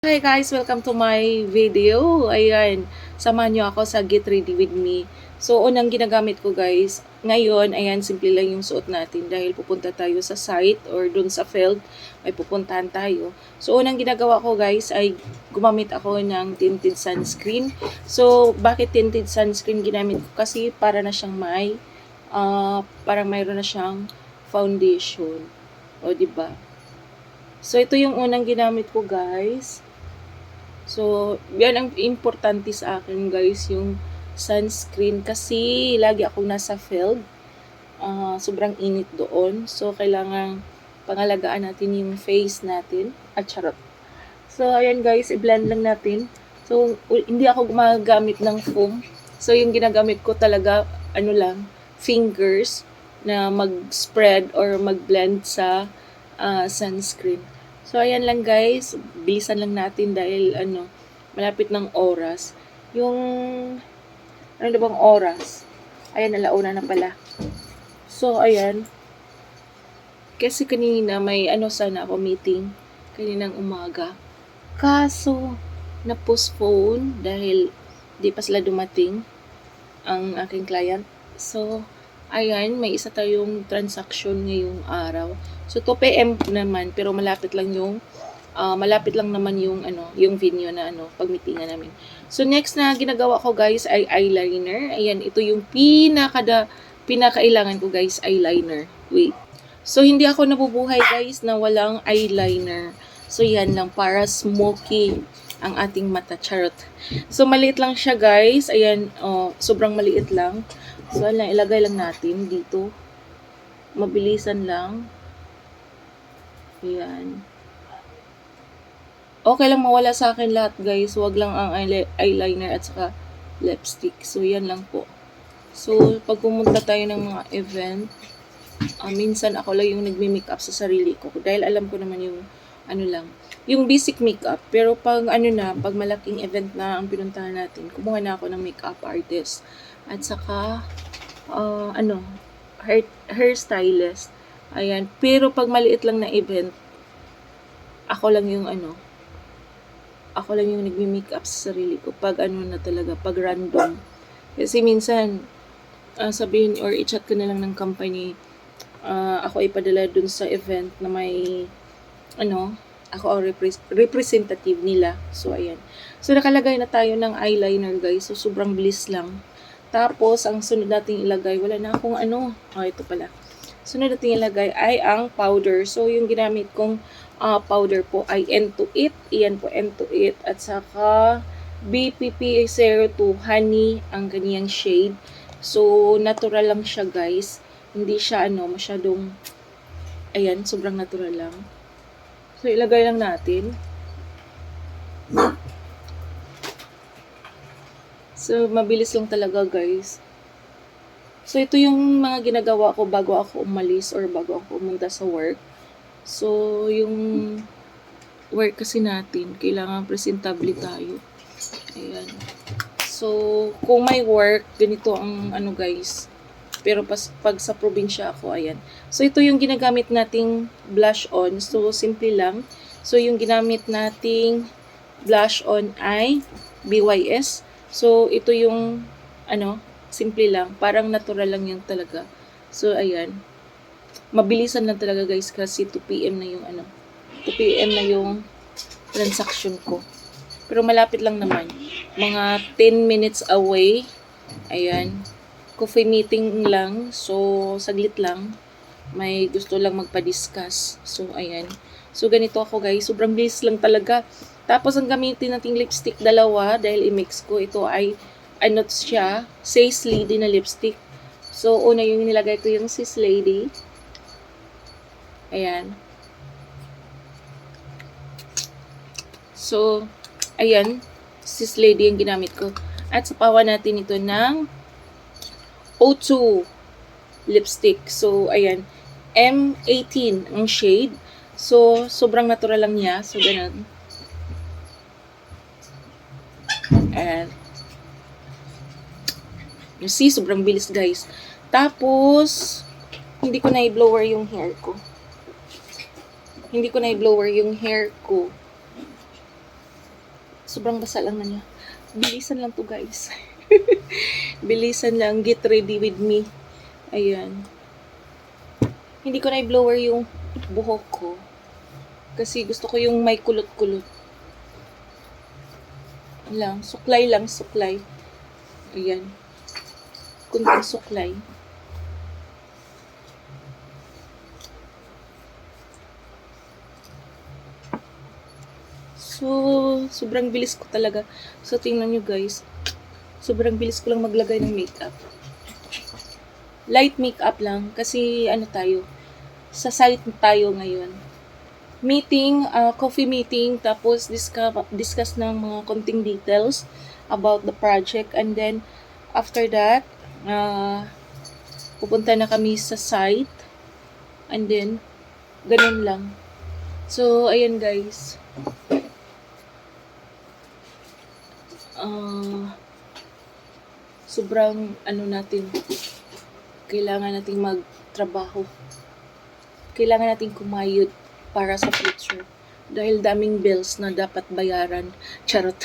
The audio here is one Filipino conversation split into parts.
Hi guys! Welcome to my video. Ayan, samahan nyo ako sa Get Ready With Me. So, unang ginagamit ko guys, ngayon, ayan, simple lang yung suot natin dahil pupunta tayo sa site or dun sa field, may pupuntahan tayo. So, unang ginagawa ko guys ay gumamit ako ng tinted sunscreen. So, bakit tinted sunscreen ginamit ko? Kasi para na siyang parang mayroon na siyang foundation. O, diba? So, ito yung unang ginamit ko guys. So, yan ang importante sa akin guys, yung sunscreen kasi lagi akong nasa field. Sobrang init doon. So, kailangan pangalagaan natin yung face natin. At charot. So, ayan guys, i-blend lang natin. So, hindi ako gumagamit ng foam. So, yung ginagamit ko talaga, fingers na mag-spread or mag-blend sa sunscreen. So, ayan lang guys. Bilisan lang natin dahil malapit ng oras. Yung, ano bang oras? Ayan, alauna na pala. So, ayan. Kasi kanina may sana ako meeting. Kaninang umaga. Kaso, na-postpone dahil di pa sila dumating ang aking client. So, ayan, may isa tayong transaction ngayong araw. So, 2 PM naman, pero malapit lang naman yung venue na pagmitingan namin. So, next na ginagawa ko guys ay eyeliner. Ayan, ito yung pinakailangan ko guys, eyeliner. Wait. So, hindi ako nabubuhay guys na walang eyeliner. So, yan lang, para smoky ang ating mata. Charot. So, maliit lang siya guys. Ayan, sobrang maliit lang. So, ilagay lang natin dito. Mabilisan lang. Ayan. Okay lang mawala sa akin lahat guys. Huwag lang ang eyeliner at saka lipstick. So, yan lang po. So, pag pumunta tayo ng mga event, minsan ako lang yung nagme-makeup sa sarili ko. Dahil alam ko naman yung yung basic makeup. Pero pag pag malaking event na ang pinuntahan natin, kumuha na ako ng makeup artist. At saka, hairstylist. Ayan. Pero pag maliit lang na event, ako lang yung nagme-makeup sa sarili ko. Pag na talaga, pag random. Kasi minsan, sabihin or i-chat ko na lang ng company, ako ipadala dun sa event na may ako ang representative nila. So, ayan. So, nakalagay na tayo ng eyeliner, guys. So, sobrang bilis lang. Tapos, ang sunod nating ilagay, wala na akong ito pala. Sunod nating ilagay ay ang powder. So, yung ginamit kong powder po ay N2It. Iyan po, N2It. At saka, BPP02 Honey, ang ganiyang shade. So, natural lang siya, guys. Hindi siya, masyadong, ayan, sobrang natural lang. So, ilagay lang natin. So, mabilis lang talaga, guys. So, ito yung mga ginagawa ko bago ako umalis or bago ako pumunta sa work. So, yung work kasi natin, kailangan presentable tayo. Ayan. So, kung may work, ganito ang guys. Pero pag sa probinsya ako, ayan. So, ito yung ginagamit nating blush on. So, simple lang. So, yung ginamit nating blush on ay BYS. So, ito yung, simple lang. Parang natural lang yan talaga. So, ayan. Mabilisan lang talaga guys kasi 2 PM na yung 2 PM na yung transaction ko. Pero malapit lang naman. Mga 10 minutes away. Ayan. Coffee meeting lang. So, saglit lang. May gusto lang magpa-discuss. So, ayan. So, ganito ako guys. Sobrang bilis lang talaga. Tapos, ang gamitin nating lipstick, dalawa. Dahil i-mix ko. Ito ay, siya? Sis Lady na lipstick. So, una yung nilagay ko yung Sis Lady. Ayan. So, ayan. Sis Lady yung ginamit ko. At sapawan natin ito ng O2 lipstick. So, ayan. M18 ang shade. So, sobrang natural lang niya. So, ganun. Ayan. You see, sobrang bilis guys. Tapos, hindi ko na i-blower yung hair ko. Sobrang basa lang na niya. Bilisan lang to guys. Bilisan lang. Get ready with me. Ayan. Hindi ko na i-blower yung buhok ko. Kasi gusto ko yung may kulot-kulot. Lang. Suklay lang. Suklay. Ayan. Kunting suklay. So, sobrang bilis ko talaga. So, tingnan nyo guys. Sobrang bilis ko lang maglagay ng makeup. Light makeup lang. Kasi, ano tayo, sa site tayo ngayon. Meeting, coffee meeting, tapos discuss ng mga konting details about the project. And then, after that, pupunta na kami sa site. And then, ganun lang. So, ayan guys. Sobrang natin, kailangan nating magtrabaho. Kailangan nating kumayod para sa future. Dahil daming bills na dapat bayaran. Charot.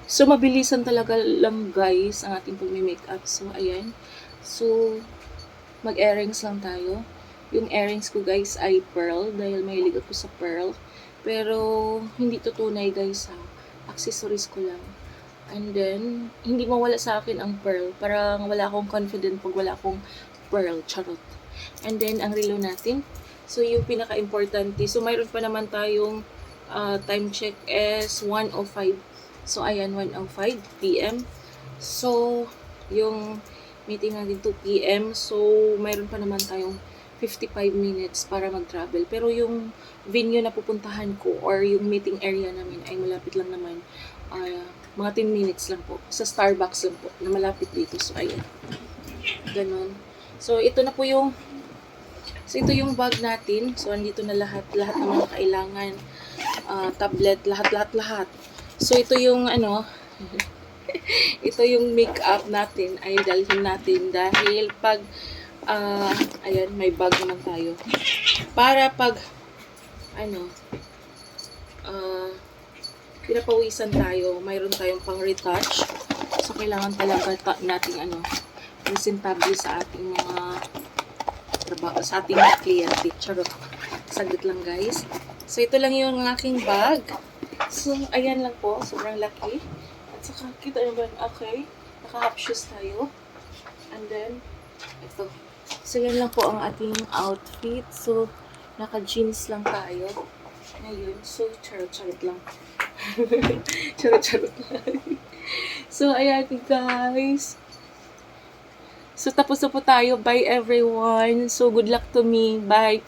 So, mabilisan talaga lang guys ang ating pag-makeup. So, ayan. So, mag-earrings lang tayo. Yung earrings ko guys ay pearl dahil mahilig ako sa pearl. Pero, hindi to tunay guys ha. Accessories ko lang. And then, hindi mawala sa akin ang pearl. Parang wala akong confident pag wala akong pearl. Charot. And then, ang relo natin. So, yung pinaka-importante. So, mayroon pa naman tayong time check is 1:05. So, ayan, 1:05 p.m. So, yung meeting natin 2 p.m. So, mayroon pa naman tayong 55 minutes para mag-travel. Pero yung venue na pupuntahan ko or yung meeting area namin ay malapit lang naman. Mga 10 minutes lang po. Sa Starbucks lang po na malapit dito. So, ayan. Ganon. So, ito na po yung ito yung bag natin. So, andito na lahat ng mga kailangan. Tablet, lahat. So, ito yung ito yung makeup natin ay dalhin natin dahil pag ayan, may bag naman tayo. Para pag pinapawisan tayo, mayroon tayong pang retouch. So, kailangan talaga nating presentable sa ating mga trabaho, sa ating kliyente. Charot. Saglit lang guys. So, ito lang yung aking bag. So, ayan lang po. Sobrang laki. At saka, kita nyo ba? Okay. Naka-half shoes tayo. And then, ito. So, yan lang po ang ating outfit. So, naka-jeans lang tayo. Ngayon. So, charot lang. charot lang. So, ayan guys. So, tapos na po tayo. Bye everyone. So, good luck to me. Bye.